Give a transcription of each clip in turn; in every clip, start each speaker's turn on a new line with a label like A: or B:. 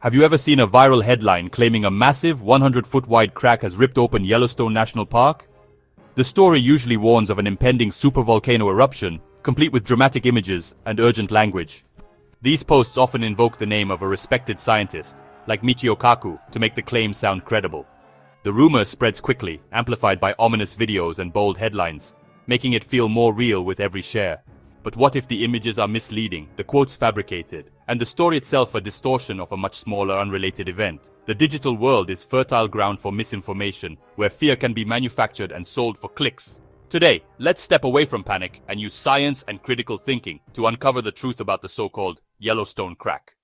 A: Have you ever seen a viral headline claiming a massive 100-foot wide crack has ripped open Yellowstone National Park? The story usually warns of an impending supervolcano eruption, complete with dramatic images and urgent language. These posts often invoke the name of a respected scientist, like Michio Kaku, to make the claim sound credible. The rumor spreads quickly, amplified by ominous videos and bold headlines, making it feel more real with every share. But what if the images are misleading, the quotes fabricated, and the story itself a distortion of a much smaller, unrelated event? The digital world is fertile ground for misinformation, where fear can be manufactured and sold for clicks. Today, let's step away from panic and use science and critical thinking to uncover the truth about the so-called Yellowstone crack.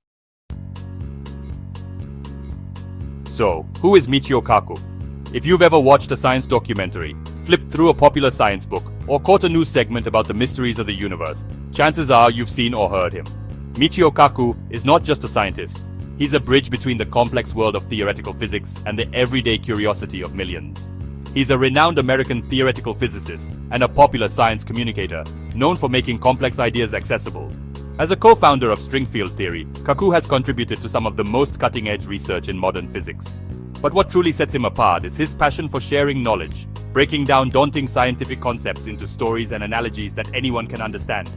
A: So, who is Michio Kaku? If you've ever watched a science documentary, flipped through a popular science book, or caught a news segment about the mysteries of the universe, chances are you've seen or heard him. Michio Kaku is not just a scientist. He's a bridge between the complex world of theoretical physics and the everyday curiosity of millions. He's a renowned American theoretical physicist and a popular science communicator, known for making complex ideas accessible. As a co-founder of string field theory, Kaku has contributed to some of the most cutting-edge research in modern physics. But what truly sets him apart is his passion for sharing knowledge, breaking down daunting scientific concepts into stories and analogies that anyone can understand.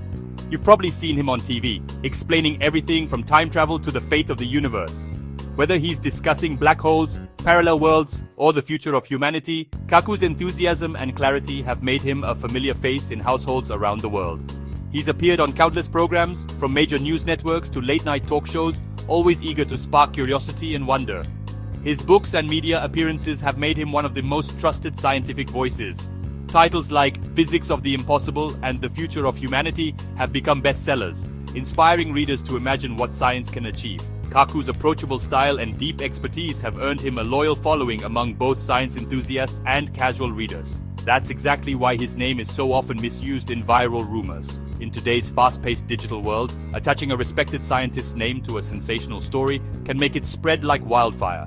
A: You've probably seen him on TV, explaining everything from time travel to the fate of the universe. Whether he's discussing black holes, parallel worlds, or the future of humanity, Kaku's enthusiasm and clarity have made him a familiar face in households around the world. He's appeared on countless programs, from major news networks to late-night talk shows, always eager to spark curiosity and wonder. His books and media appearances have made him one of the most trusted scientific voices. Titles like Physics of the Impossible and The Future of Humanity have become bestsellers, inspiring readers to imagine what science can achieve. Kaku's approachable style and deep expertise have earned him a loyal following among both science enthusiasts and casual readers. That's exactly why his name is so often misused in viral rumors. In today's fast-paced digital world, attaching a respected scientist's name to a sensational story can make it spread like wildfire.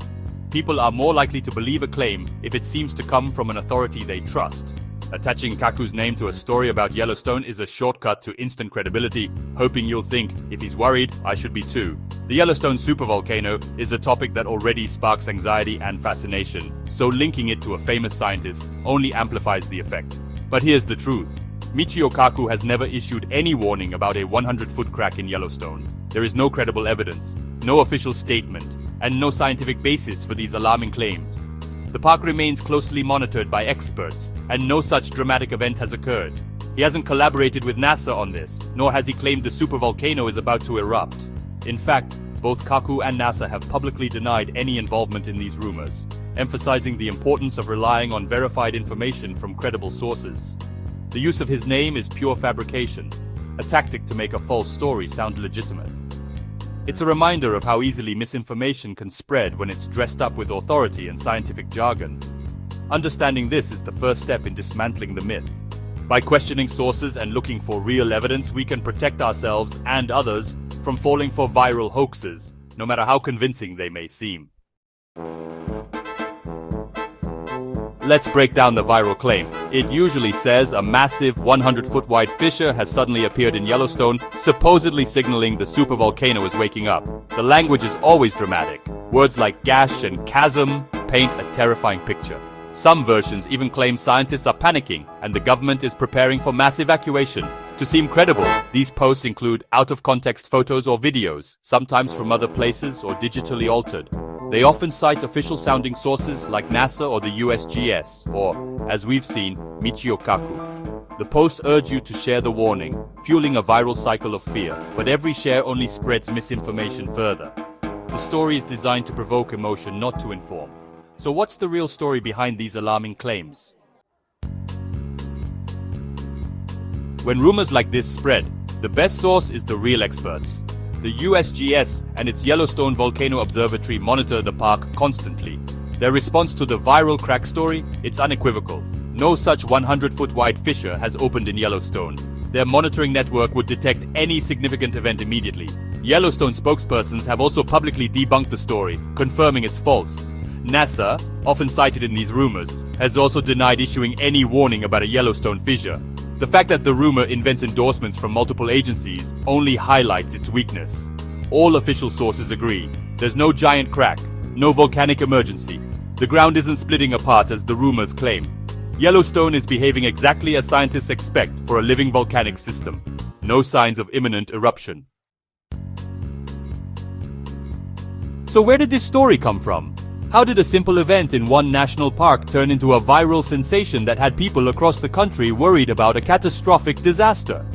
A: People are more likely to believe a claim if it seems to come from an authority they trust. Attaching Kaku's name to a story about Yellowstone is a shortcut to instant credibility, hoping you'll think, if he's worried, I should be too. The Yellowstone supervolcano is a topic that already sparks anxiety and fascination, so linking it to a famous scientist only amplifies the effect. But here's the truth. Michio Kaku has never issued any warning about a 100-foot crack in Yellowstone. There is no credible evidence, no official statement, and no scientific basis for these alarming claims. The park remains closely monitored by experts, and no such dramatic event has occurred. He hasn't collaborated with NASA on this, nor has he claimed the supervolcano is about to erupt. In fact, both Kaku and NASA have publicly denied any involvement in these rumors, emphasizing the importance of relying on verified information from credible sources. The use of his name is pure fabrication, a tactic to make a false story sound legitimate. It's a reminder of how easily misinformation can spread when it's dressed up with authority and scientific jargon. Understanding this is the first step in dismantling the myth. By questioning sources and looking for real evidence, we can protect ourselves and others from falling for viral hoaxes, no matter how convincing they may seem. Let's break down the viral claim. It usually says a massive 100-foot wide fissure has suddenly appeared in Yellowstone, supposedly signaling the supervolcano is waking up. The language is always dramatic. Words like gash and chasm paint a terrifying picture. Some versions even claim scientists are panicking and the government is preparing for mass evacuation. To seem credible, these posts include out-of-context photos or videos, sometimes from other places or digitally altered. They often cite official-sounding sources like NASA or the USGS, or, as we've seen, Michio Kaku. The posts urge you to share the warning, fueling a viral cycle of fear, but every share only spreads misinformation further. The story is designed to provoke emotion, not to inform. So what's the real story behind these alarming claims? When rumors like this spread, the best source is the real experts. The USGS and its Yellowstone Volcano Observatory monitor the park constantly. Their response to the viral crack story, it's unequivocal. No such 100-foot wide fissure has opened in Yellowstone. Their monitoring network would detect any significant event immediately. Yellowstone spokespersons have also publicly debunked the story, confirming it's false. NASA, often cited in these rumors, has also denied issuing any warning about a Yellowstone fissure. The fact that the rumor invents endorsements from multiple agencies only highlights its weakness. All official sources agree. There's no giant crack, no volcanic emergency. The ground isn't splitting apart as the rumors claim. Yellowstone is behaving exactly as scientists expect for a living volcanic system. No signs of imminent eruption. So where did this story come from? How did a simple event in one national park turn into a viral sensation that had people across the country worried about a catastrophic disaster?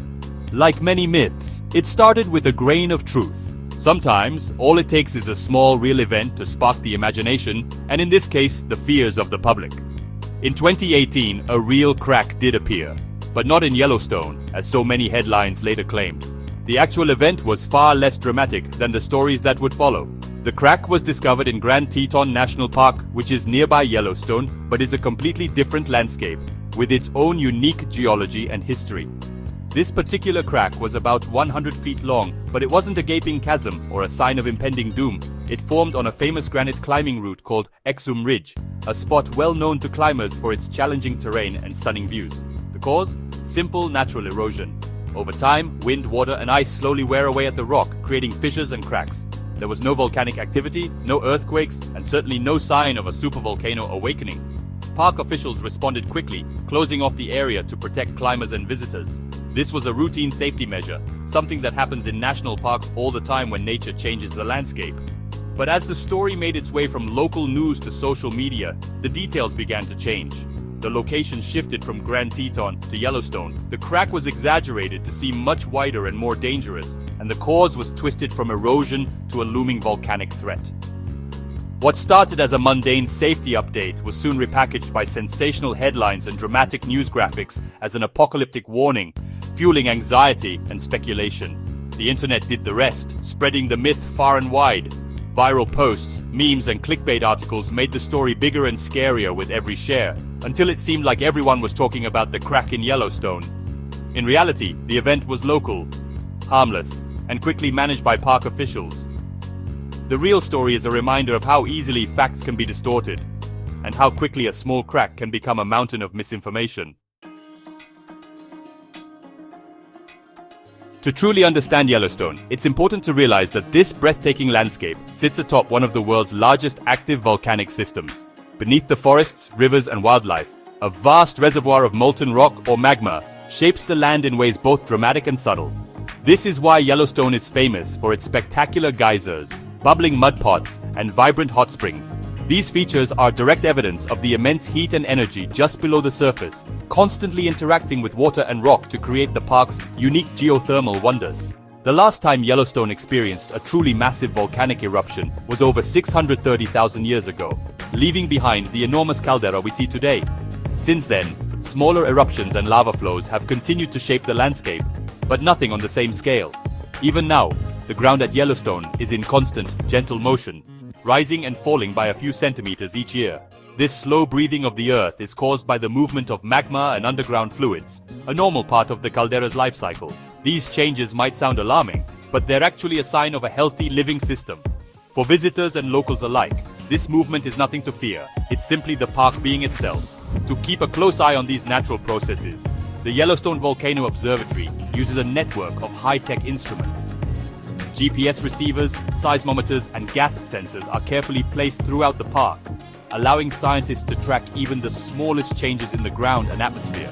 A: Like many myths, it started with a grain of truth. Sometimes, all it takes is a small real event to spark the imagination, and in this case, the fears of the public. In 2018, a real crack did appear, but not in Yellowstone, as so many headlines later claimed. The actual event was far less dramatic than the stories that would follow. The crack was discovered in Grand Teton National Park, which is nearby Yellowstone, but is a completely different landscape, with its own unique geology and history. This particular crack was about 100 feet long, but it wasn't a gaping chasm or a sign of impending doom. It formed on a famous granite climbing route called Exum Ridge, a spot well known to climbers for its challenging terrain and stunning views. The cause? Simple natural erosion. Over time, wind, water, and ice slowly wear away at the rock, creating fissures and cracks. There was no volcanic activity, no earthquakes, and certainly no sign of a supervolcano awakening. Park officials responded quickly, closing off the area to protect climbers and visitors. This was a routine safety measure, something that happens in national parks all the time when nature changes the landscape. But as the story made its way from local news to social media, the details began to change. The location shifted from Grand Teton to Yellowstone. The crack was exaggerated to seem much wider and more dangerous, and the cause was twisted from erosion to a looming volcanic threat. What started as a mundane safety update was soon repackaged by sensational headlines and dramatic news graphics as an apocalyptic warning, fueling anxiety and speculation. The internet did the rest, spreading the myth far and wide. Viral posts, memes, and clickbait articles made the story bigger and scarier with every share, until it seemed like everyone was talking about the crack in Yellowstone. In reality, the event was local, harmless, and quickly managed by park officials. The real story is a reminder of how easily facts can be distorted, and how quickly a small crack can become a mountain of misinformation. To truly understand Yellowstone, it's important to realize that this breathtaking landscape sits atop one of the world's largest active volcanic systems. Beneath the forests, rivers, and wildlife, a vast reservoir of molten rock or magma shapes the land in ways both dramatic and subtle. This is why Yellowstone is famous for its spectacular geysers, bubbling mud pots, and vibrant hot springs. These features are direct evidence of the immense heat and energy just below the surface, constantly interacting with water and rock to create the park's unique geothermal wonders. The last time Yellowstone experienced a truly massive volcanic eruption was over 630,000 years ago, leaving behind the enormous caldera we see today. Since then, smaller eruptions and lava flows have continued to shape the landscape, but nothing on the same scale. Even now, the ground at Yellowstone is in constant, gentle motion, rising and falling by a few centimeters each year. This slow breathing of the earth is caused by the movement of magma and underground fluids, a normal part of the caldera's life cycle. These changes might sound alarming, but they're actually a sign of a healthy living system. For visitors and locals alike, this movement is nothing to fear. It's simply the park being itself. To keep a close eye on these natural processes, the Yellowstone Volcano Observatory uses a network of high-tech instruments. GPS receivers, seismometers, and gas sensors are carefully placed throughout the park, allowing scientists to track even the smallest changes in the ground and atmosphere.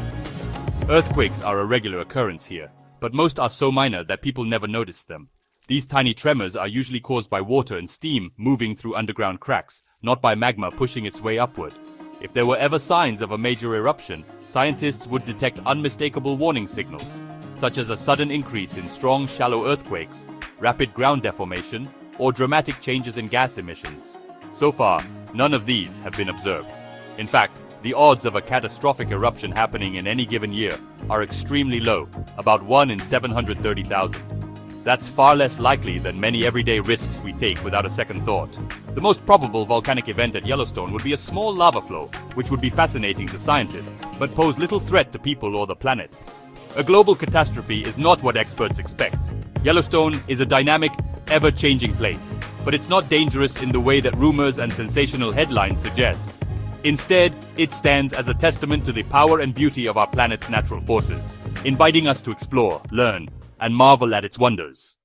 A: Earthquakes are a regular occurrence here, but most are so minor that people never notice them. These tiny tremors are usually caused by water and steam moving through underground cracks, not by magma pushing its way upward. If there were ever signs of a major eruption, scientists would detect unmistakable warning signals, such as a sudden increase in strong, shallow earthquakes, rapid ground deformation, or dramatic changes in gas emissions. So far, none of these have been observed. In fact, the odds of a catastrophic eruption happening in any given year are extremely low, about 1 in 730,000. That's far less likely than many everyday risks we take without a second thought. The most probable volcanic event at Yellowstone would be a small lava flow, which would be fascinating to scientists, but pose little threat to people or the planet. A global catastrophe is not what experts expect. Yellowstone is a dynamic, ever-changing place, but it's not dangerous in the way that rumors and sensational headlines suggest. Instead, it stands as a testament to the power and beauty of our planet's natural forces, inviting us to explore, learn, and marvel at its wonders.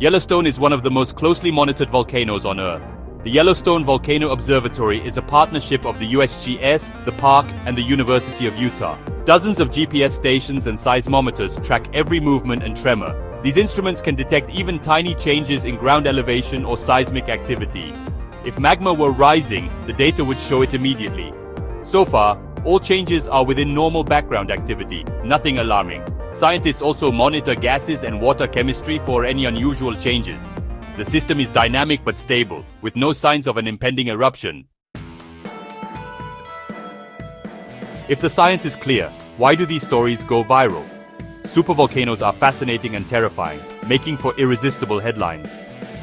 A: Yellowstone is one of the most closely monitored volcanoes on Earth. The Yellowstone Volcano Observatory is a partnership of the USGS, the park, and the University of Utah. Dozens of GPS stations and seismometers track every movement and tremor. These instruments can detect even tiny changes in ground elevation or seismic activity. If magma were rising, the data would show it immediately. So far, all changes are within normal background activity, nothing alarming. Scientists also monitor gases and water chemistry for any unusual changes. The system is dynamic but stable, with no signs of an impending eruption. If the science is clear, why do these stories go viral? Supervolcanoes are fascinating and terrifying, making for irresistible headlines.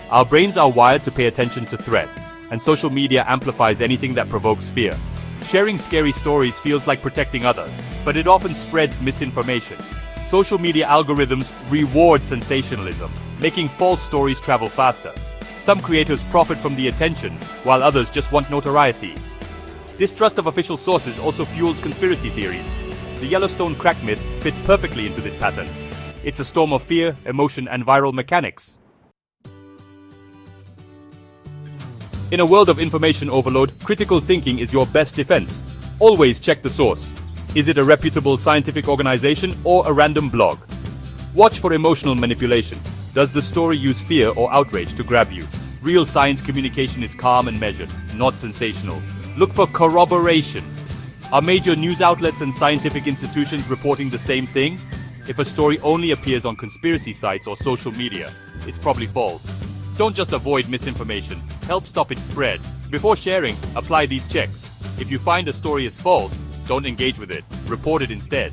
A: Our brains are wired to pay attention to threats, and social media amplifies anything that provokes fear. Sharing scary stories feels like protecting others, but it often spreads misinformation. Social media algorithms reward sensationalism, making false stories travel faster. Some creators profit from the attention, while others just want notoriety. Distrust of official sources also fuels conspiracy theories. The Yellowstone crack myth fits perfectly into this pattern. It's a storm of fear, emotion, and viral mechanics. In a world of information overload, critical thinking is your best defense. Always check the source. Is it a reputable scientific organization or a random blog? Watch for emotional manipulation. Does the story use fear or outrage to grab you? Real science communication is calm and measured, not sensational. Look for corroboration. Are major news outlets and scientific institutions reporting the same thing? If a story only appears on conspiracy sites or social media, it's probably false. Don't just avoid misinformation, help stop its spread. Before sharing, apply these checks. If you find a story is false, don't engage with it, report it instead.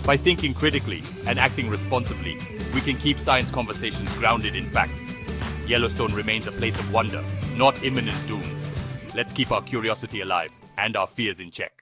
A: By thinking critically and acting responsibly, we can keep science conversations grounded in facts. Yellowstone remains a place of wonder, not imminent doom. Let's keep our curiosity alive and our fears in check.